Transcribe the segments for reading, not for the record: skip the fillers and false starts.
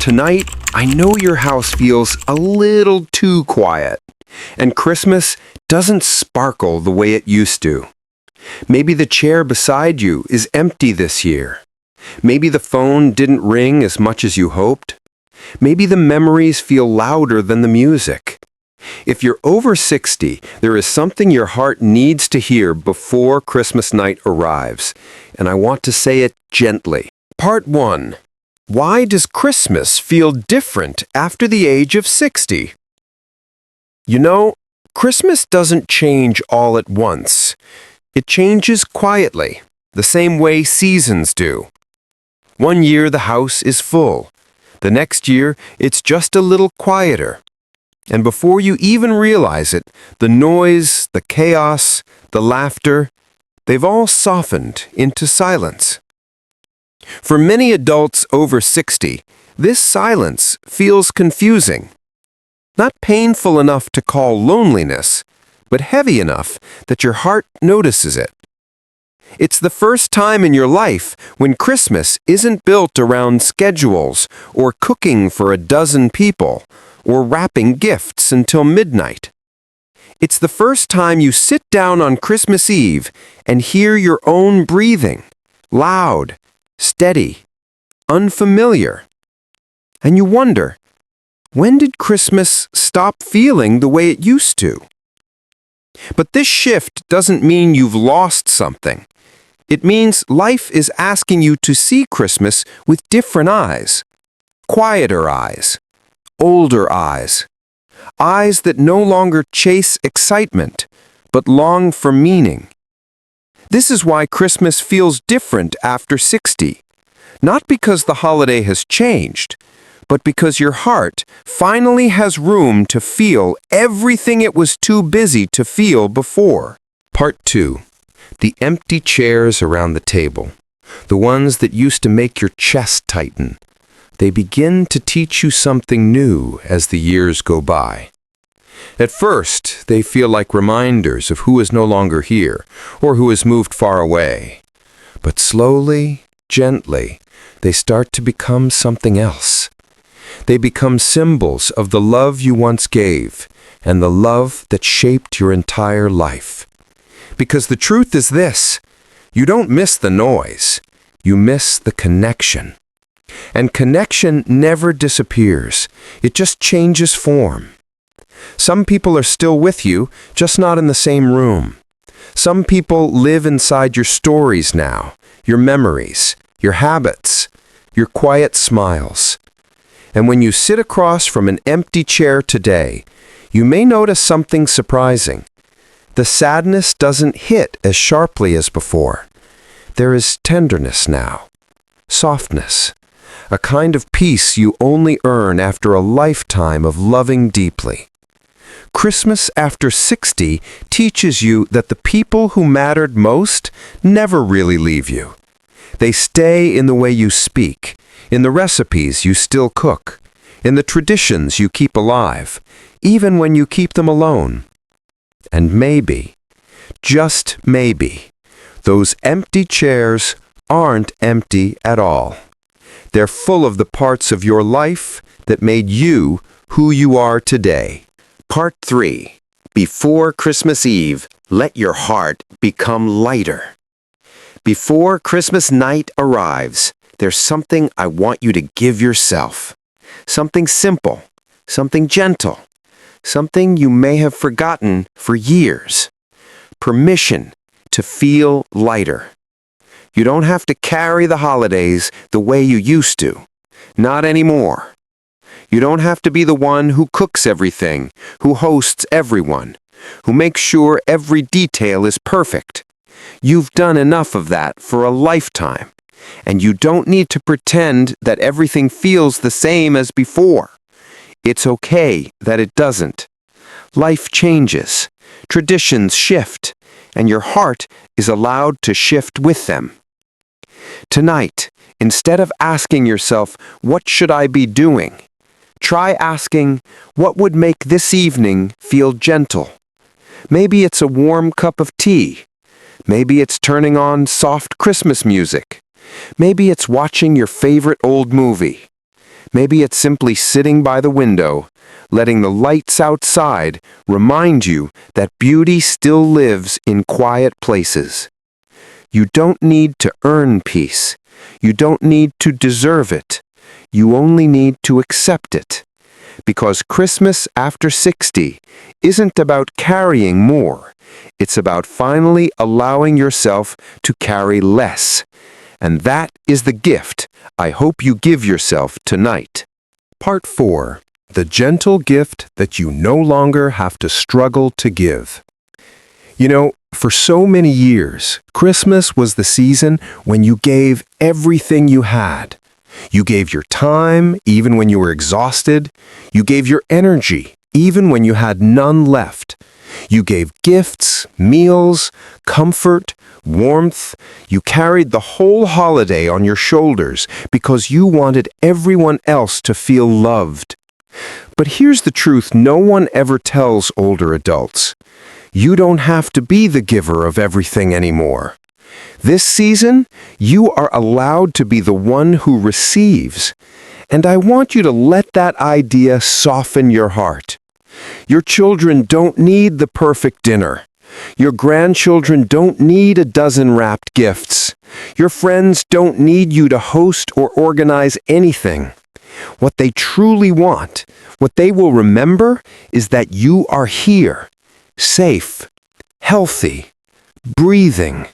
Tonight, I know your house feels a little too quiet, and Christmas doesn't sparkle the way it used to. Maybe the chair beside you is empty this year. Maybe the phone didn't ring as much as you hoped. Maybe the memories feel louder than the music. If you're over 60, there is something your heart needs to hear before Christmas night arrives, and I want to say it gently. Part 1. Why does Christmas feel different after the age of 60? You know, Christmas doesn't change all at once. It changes quietly, the same way seasons do. One year the house is full. The next year it's just a little quieter. And before you even realize it, the noise, the chaos, the laughter, they've all softened into silence. For many adults over 60, this silence feels confusing. Not painful enough to call loneliness, but heavy enough that your heart notices it. It's the first time in your life when Christmas isn't built around schedules or cooking for a dozen people or wrapping gifts until midnight. It's the first time you sit down on Christmas Eve and hear your own breathing, loud, steady, unfamiliar. And you wonder, when did Christmas stop feeling the way it used to? But this shift doesn't mean you've lost something. It means life is asking you to see Christmas with different eyes, quieter eyes, older eyes, eyes that no longer chase excitement, but long for meaning. This is why Christmas feels different after 60, not because the holiday has changed, but because your heart finally has room to feel everything it was too busy to feel before. Part 2. The empty chairs around the table, the ones that used to make your chest tighten, they begin to teach you something new as the years go by. At first, they feel like reminders of who is no longer here or who has moved far away. But slowly, gently, they start to become something else. They become symbols of the love you once gave and the love that shaped your entire life. Because the truth is this, you don't miss the noise, you miss the connection. And connection never disappears, it just changes form. Some people are still with you, just not in the same room. Some people live inside your stories now, your memories, your habits, your quiet smiles. And when you sit across from an empty chair today, you may notice something surprising. The sadness doesn't hit as sharply as before. There is tenderness now, softness, a kind of peace you only earn after a lifetime of loving deeply. Christmas after 60 teaches you that the people who mattered most never really leave you. They stay in the way you speak, in the recipes you still cook, in the traditions you keep alive, even when you keep them alone. And maybe, just maybe, those empty chairs aren't empty at all. They're full of the parts of your life that made you who you are today. Part 3. Before Christmas Eve, let your heart become lighter. Before Christmas night arrives, there's something I want you to give yourself. Something simple, something gentle, something you may have forgotten for years. Permission to feel lighter. You don't have to carry the holidays the way you used to. Not anymore. You don't have to be the one who cooks everything, who hosts everyone, who makes sure every detail is perfect. You've done enough of that for a lifetime, and you don't need to pretend that everything feels the same as before. It's okay that it doesn't. Life changes, traditions shift, and your heart is allowed to shift with them. Tonight, instead of asking yourself, "What should I be doing?" try asking, "What would make this evening feel gentle?" Maybe it's a warm cup of tea. Maybe it's turning on soft Christmas music. Maybe it's watching your favorite old movie. Maybe it's simply sitting by the window, letting the lights outside remind you that beauty still lives in quiet places. You don't need to earn peace. You don't need to deserve it. You only need to accept it. Because Christmas after 60 isn't about carrying more. It's about finally allowing yourself to carry less. And that is the gift I hope you give yourself tonight. Part 4. The gentle gift that you no longer have to struggle to give. You know, for so many years, Christmas was the season when you gave everything you had. You gave your time, even when you were exhausted. You gave your energy, even when you had none left. You gave gifts, meals, comfort, warmth. You carried the whole holiday on your shoulders because you wanted everyone else to feel loved. But here's the truth no one ever tells older adults. You don't have to be the giver of everything anymore. This season, you are allowed to be the one who receives. And I want you to let that idea soften your heart. Your children don't need the perfect dinner. Your grandchildren don't need a dozen wrapped gifts. Your friends don't need you to host or organize anything. What they truly want, what they will remember, is that you are here, safe, healthy, breathing,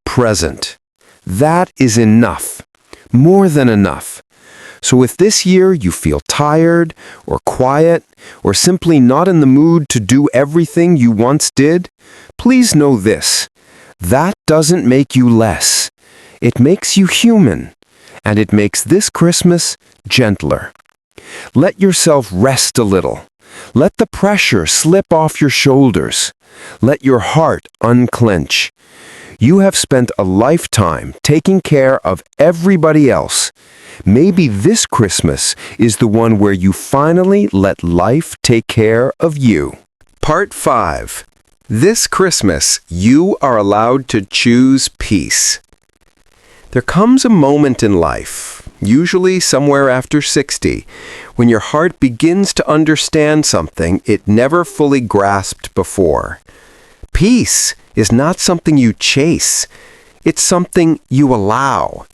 present. That is enough, more than enough. So if this year you feel tired or quiet or simply not in the mood to do everything you once did, please know this. That doesn't make you less. It makes you human, and it makes this Christmas gentler. Let yourself rest a little. Let the pressure slip off your shoulders. Let your heart unclench. You have spent a lifetime taking care of everybody else. Maybe this Christmas is the one where you finally let life take care of you. Part 5. This Christmas, you are allowed to choose peace. There comes a moment in life, usually somewhere after 60, when your heart begins to understand something it never fully grasped before. Peace is not something you chase. It's something you allow.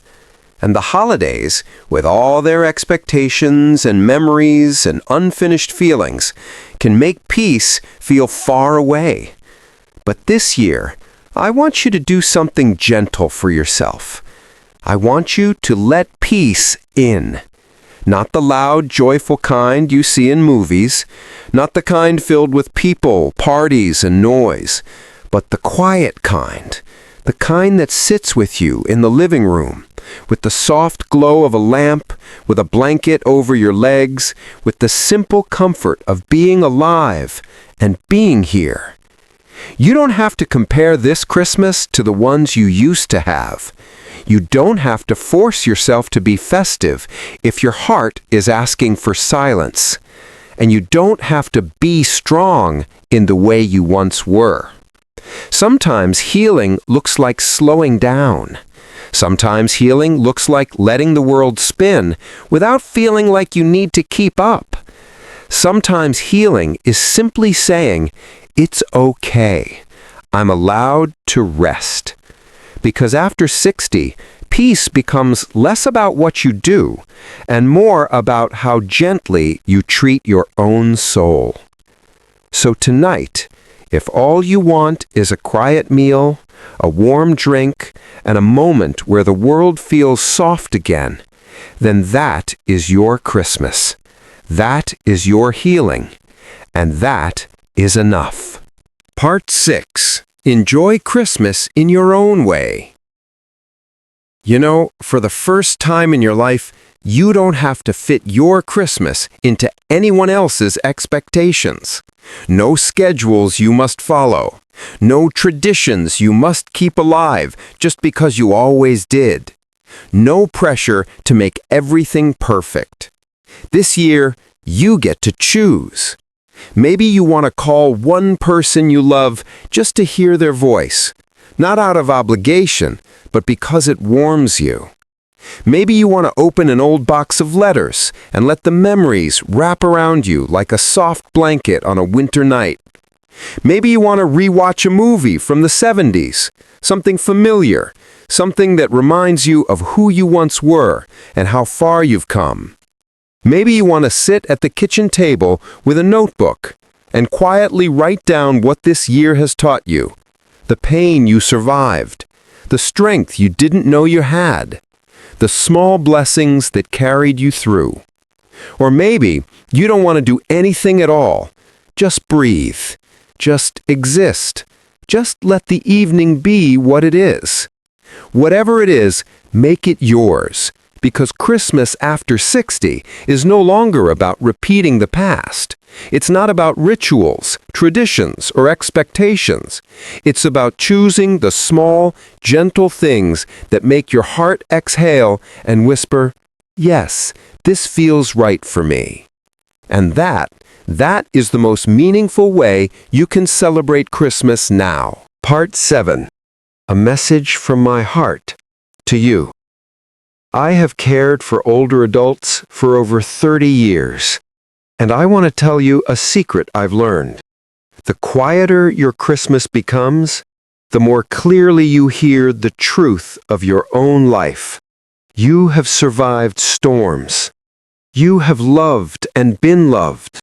And the holidays, with all their expectations and memories and unfinished feelings, can make peace feel far away. But this year, I want you to do something gentle for yourself. I want you to let peace in. Not the loud, joyful kind you see in movies, not the kind filled with people, parties, and noise, but the quiet kind, the kind that sits with you in the living room, with the soft glow of a lamp, with a blanket over your legs, with the simple comfort of being alive and being here. You don't have to compare this Christmas to the ones you used to have. You don't have to force yourself to be festive if your heart is asking for silence. And you don't have to be strong in the way you once were. Sometimes healing looks like slowing down. Sometimes healing looks like letting the world spin without feeling like you need to keep up. Sometimes healing is simply saying, it's okay. I'm allowed to rest. Because after 60, peace becomes less about what you do and more about how gently you treat your own soul. So tonight, if all you want is a quiet meal, a warm drink, and a moment where the world feels soft again, then that is your Christmas. That is your healing. And that is enough. Part 6. Enjoy Christmas in your own way. You know, for the first time in your life, you don't have to fit your Christmas into anyone else's expectations. No schedules you must follow. No traditions you must keep alive just because you always did. No pressure to make everything perfect. This year, you get to choose. Maybe you want to call one person you love just to hear their voice, not out of obligation, but because it warms you. Maybe you want to open an old box of letters and let the memories wrap around you like a soft blanket on a winter night. Maybe you want to rewatch a movie from the 70s, something familiar, something that reminds you of who you once were and how far you've come. Maybe you want to sit at the kitchen table with a notebook and quietly write down what this year has taught you, the pain you survived, the strength you didn't know you had, the small blessings that carried you through. Or maybe you don't want to do anything at all. Just breathe. Just exist. Just let the evening be what it is. Whatever it is, make it yours, because Christmas after 60 is no longer about repeating the past. It's not about rituals, traditions, or expectations. It's about choosing the small, gentle things that make your heart exhale and whisper, "Yes, this feels right for me." And that is the most meaningful way you can celebrate Christmas now. Part 7. A message from my heart to you. I have cared for older adults for over 30 years, and I want to tell you a secret I've learned. The quieter your Christmas becomes, the more clearly you hear the truth of your own life. You have survived storms. You have loved and been loved.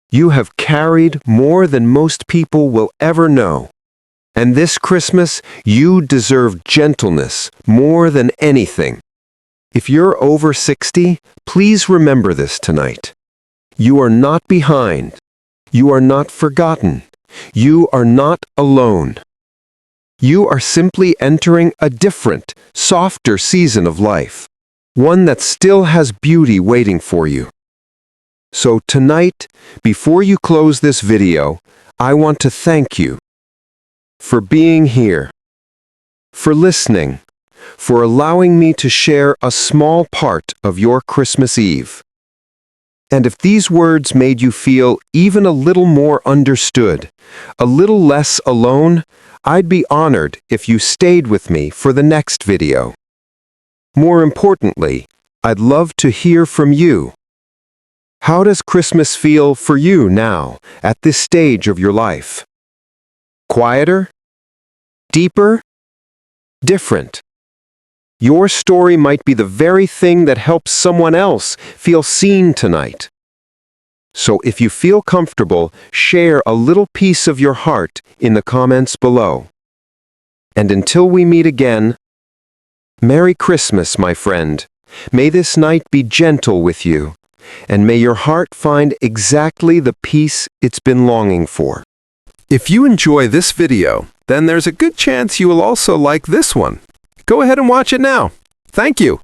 You have carried more than most people will ever know. And this Christmas, you deserve gentleness more than anything. If you're over 60, please remember this tonight. You are not behind. You are not forgotten. You are not alone. You are simply entering a different, softer season of life, one that still has beauty waiting for you. So tonight, before you close this video, I want to thank you for being here, for listening, for allowing me to share a small part of your Christmas Eve. And if these words made you feel even a little more understood, a little less alone, I'd be honored if you stayed with me for the next video. More importantly, I'd love to hear from you. How does Christmas feel for you now, at this stage of your life? Quieter? Deeper? Different? Your story might be the very thing that helps someone else feel seen tonight. So if you feel comfortable, share a little piece of your heart in the comments below. And until we meet again, Merry Christmas, my friend. May this night be gentle with you, and may your heart find exactly the peace it's been longing for. If you enjoy this video, then there's a good chance you will also like this one. Go ahead and watch it now. Thank you.